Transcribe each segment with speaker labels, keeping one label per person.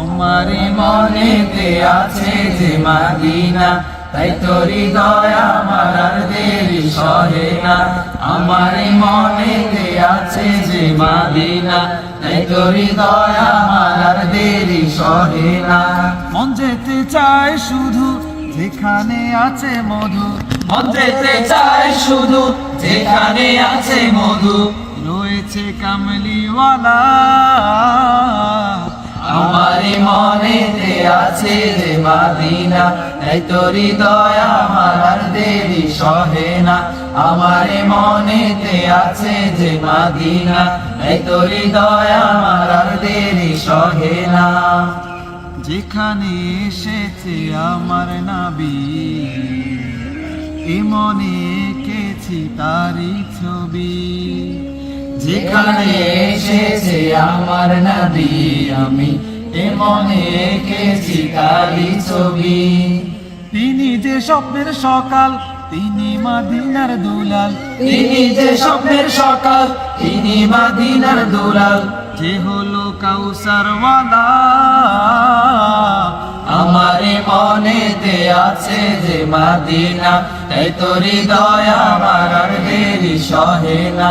Speaker 1: আমার মনেতে আছে যে মদিনা, তাই তোর হৃদয় আমার আর দেরি সহে না। আমার মনেতে আছে যে মদিনা, তাই তোর হৃদয় আমার আর দেরি সহে না। মন যেতে চায় শুধু যেখানে আছে মধু, মন যেতে চায় শুধু যেখানে আছে মধু, রয়েছে কামলিওয়ালা। আমার মনেতে আছে যে মদিনা, তাই তোর হৃদয় আমার আর দেরি সহে না। আমার মনেতে আছে যে মদিনা, তাই তোর হৃদয় আমার আর দেরি সহে না। যেখানে এসেছে আমার নবী, মনে এঁকেছি তারি ছবি। যেখানে এসেছে আমার নবী, আমি মনে এঁকেছি তারি ছবি। তিনি যে স্বপ্নের সকাল, তিনি মদিনার দুলাল। তিনি যে স্বপ্নের সকাল, তিনি মদিনার দুলাল। যে হলো কাউসারওয়ালা। আমার মনেতে আছে যে মদিনা, তাই তোর হৃদয় আমার আর দেরি সহে না।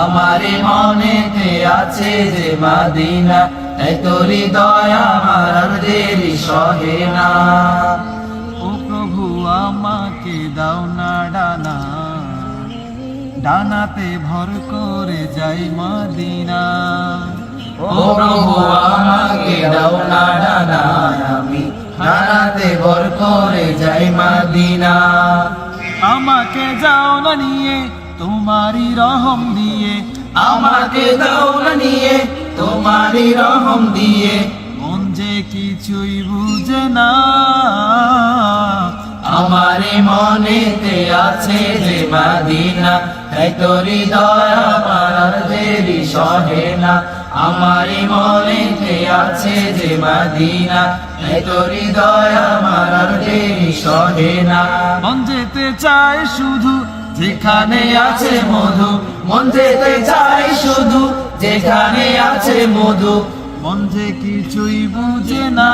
Speaker 1: আমার মনেতে আছে যে মদিনা, তাই তোর হৃদয় আমার আর দেরি সহে না। ও প্রভু আমাকে দাও না ডানা, ডানাতে ভর করে যাই মদিনা। ও প্রভু আমাকে দাও না ডানা, আমি ডানাতে ভর করে যাই মদিনা। আমাকে যাও না নিয়ে তোমারই রহম দিয়ে, আমাকে দাও না নিয়ে তোমারই রহম দিয়ে। মন যে কিছুই বুঝে না, আমার মনেতে আছে যে মদিনা, তাই তোর হৃদয় আমার আর দেরি সহে না। আমার মনেতে আছে যে মদিনা, তাই তোর হৃদয় আমার আর দেরি সহে না। মন যেতে চায় শুধু যেখানে আছে মধু, মন যেতে চায় শুধু যেখানে আছে মধু। মন যে কিছুই বুঝে না।